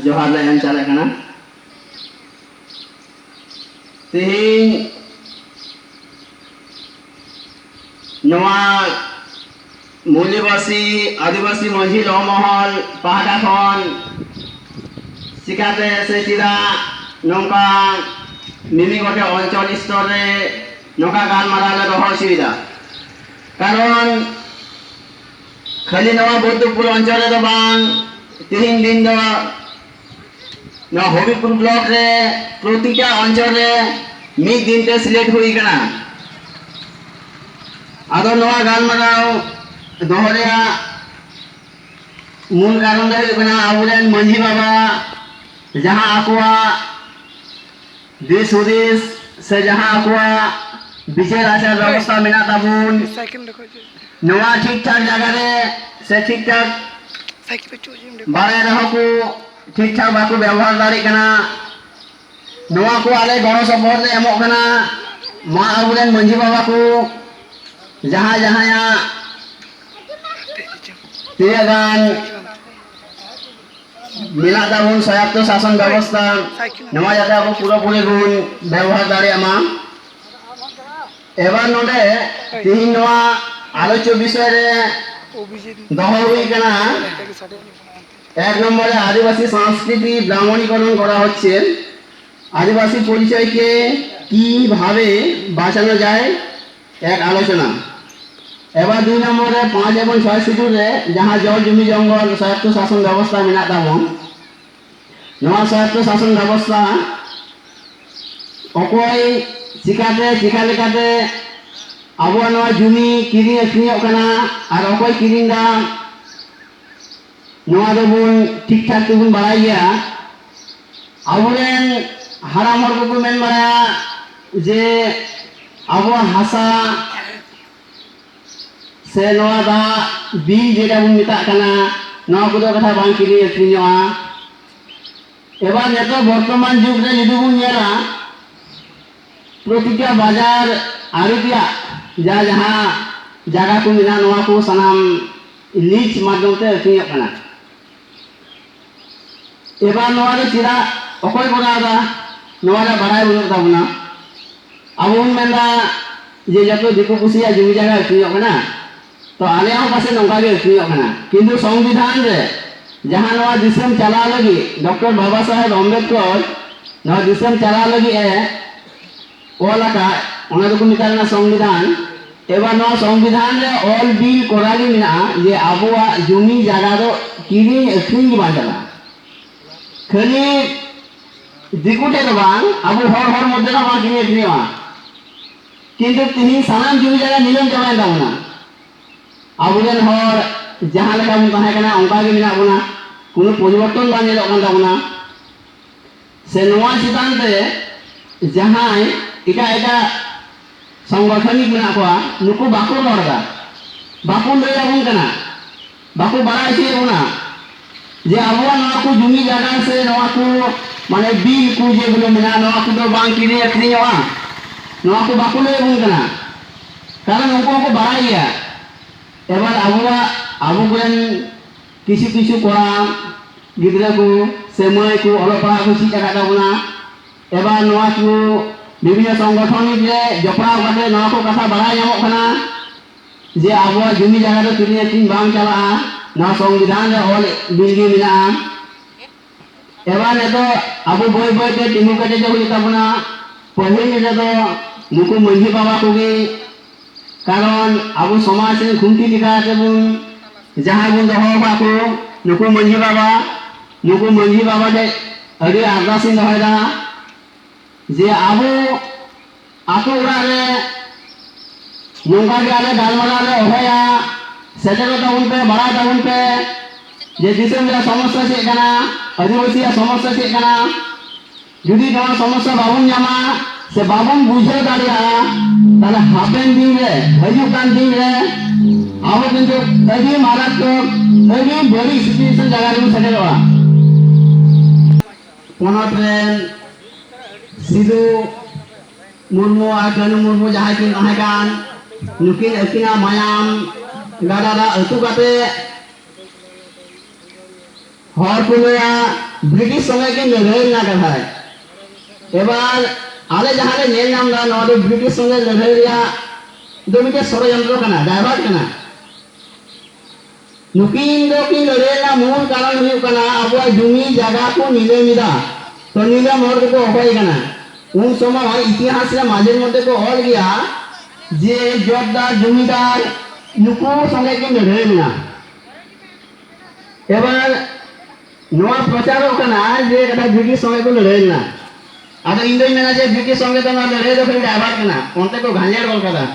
जोहार ले एम चले कना तेहिं नवा मूल्यवासी आदिवासी माझी लमहल पहाड़ा खन चिकाते से चिदा नौका मिमी गोटे अंचल स्तर रे नौका गालमारा ले रहो सुविधा कारण खाली नवा बौद्धपुर अंचल रे बांग तीन दिन दो ना हबीपुर ब्लॉक रे प्रतिटा अंचल रे मिद दिन ते सिलेक्ट हुई कना आदो नवा गालमाराव दोहरिया मूल कारण दे कना आबुरेन मंझी बाबा जहां आकुआ देश उदेश से जहां आकुआ विचार आचार व्यवस्था मेना ताबुन नवा ठीक ठाक जगह रे से ठीक ठाक बारे रहो को ठीक ठाक बाको व्यवहार दाड़ी कना नवा को आले गणो सपोर्ट ले एमो कना मा आबुरेन मंझी बाबा को जहां जहां या तियागान मिला ताबुन संयुक्त शासन व्यवस्था नवा जाते अब पूरा पूरे गुण व्यवहार दाड़ी आमा एबार नोडे तीन नवा आलोच्य विषय रे दहो हुई कना एक नम्बर आदिवासी संस्कृति ब्राह्मणीकरण करा होच्छे आदिवासी परिचय के किभाबे बाँचानो जाए एक आलोचना एबार 2 नम्बर 5 एवं 6 शिड्यूल रे जहां जल जमी जंगल स्वायत्त शासन व्यवस्था मेना ताबन नवा स्वायत्त शासन व्यवस्था अकोय चिकाते चिका लेकाते आबो नवा जमी किरिंग अखरिंग कना और अकोय किरिंग दा नवा दोबुन ठीक ठाक तेबुन बाड़ाय गया आबोरेन हाराम हर को मेन बाड़ा जे आबो हासा से नवा दा बिल जेटा बुन मेता कना नवा को कथा बांग किरिंग अखरिंगआ एबार नेतो वर्तमान जुग रे जुदी बुन नेला प्रतिटा बाजार आरुपिया जा जहां जगह को मिला नवा को सनाम लीच माध्यम ते अखरिंग कना एबार नवा रे चिरा अकोय बनादा नवा रे बाड़ाय बनुक ताबना आबो मेनदा जे जतो दिकु कुसिया जमी जगह अखरिंग कना तो आले हम पासे नौका के अखरिंग कना किंतु संविधान रे जहां नवा दिसम चला लगी डॉक्टर बाबा साहेब अम्बेडकर नवा दिसम चला लगी ए ओलाका ओना दो को मिताना संविधान एबार नवा संविधान रे ऑल बिल कोरागी मिना जे आबोआ जमी जगह दो किरिंग अखरिंग बा चला खाली दिकुटे तो बांग आबो हर मध्य ना बांग किरिंग अखरिंगआ किंतु तिनी सानाम जमी जगह निलम चलाय दाउना आबुरेन हर जहां लेका बुन ताहे कना ओंका गे मिना बुना कोनो परिवर्तन बा नेलो कान ताबुना से नवा चितान ते जहां एटा एटा संगठनिक मेना कोआ नुकु बाको रडदा बाको लय आबुन कना बाको बाड़ाय छे बुना जे आबुआ नवा को जमी जगह से नवा को माने बिल को जे गुलो मेना नवा को दो बांग किरिंग अखरिंगआ नवा को बाको लय आबुन कना कारण उनको को बाड़ाय गया एबार आबुआ आबु कोन किछु किछु कोड़ा गिद्रा को से माय को अलो पढ़ा को चिका दाबुना एबार नवा को विभिन्न संगठन रे जपड़ा बाटे नवा को कथा बाड़ाय जामो कना जे आबुआ जमी जगह दो किरिंग अखरिंग बांग चला नवा संविधान रे ऑल बिलगी मिना एबार ने तो आबु बय बय ते तिमु कटे जो हुई ताबुना पहिल रे दो नुकु मंझी बाबा को गे कारण आबो समाज रे खुंटी लिखा तेबुन जहां बुन दहो बाको नुकु मंझी बाबा दे अड़ी आरदासिन दहोदा जे आबो आको उड़ा रे नोंगा के आले गालमारा रे होया सेटेरो ताउन पे बड़ा ताउन पे जे दिसम रे समस्या छे कना आदिवासी समस्या छे कना जुदी नवा समस्या बाबुन न्यामा से बाबुन बुझे दाड़िया ताले हापेन दिन रे हजू कान दिन रे आबो किंतु अभी मारात्मक अभी बड़ी सिचुएशन जगह रे सेटेरोआ पोनत रे सिदु मुर्मु आ कानु मुर्मु जहां किन ताहे कान नुकिन अकिना मायाम गाड़ा अतु काते हर को लया ब्रिटिश समय के लड़ाई ना कथा एबार आले जहां ले नेल नाम दा नवा दो ब्रिटिश संगे लड़ाई रिया दो मिटे षड़यंत्र कना डायवर्ट कना नुकिन दो की लड़ाई ना मूल कारण हुई कना अब जमी जगह को नीले मिदा तो नीले मोड़ को होय कना उन समय इतिहास रे माझे मध्य को और गया जे जोरदार जमीदार नुकु संगे की लड़ाई ना एबार नवा प्रचार कना जे कथा ब्रिटिश संगे को लड़ाई ना आदो इन दो मेना जे ब्रिटिश संगे तो ना लड़ाई दो फिर डायवर्ट कना ओनते को घालियार बोल कदा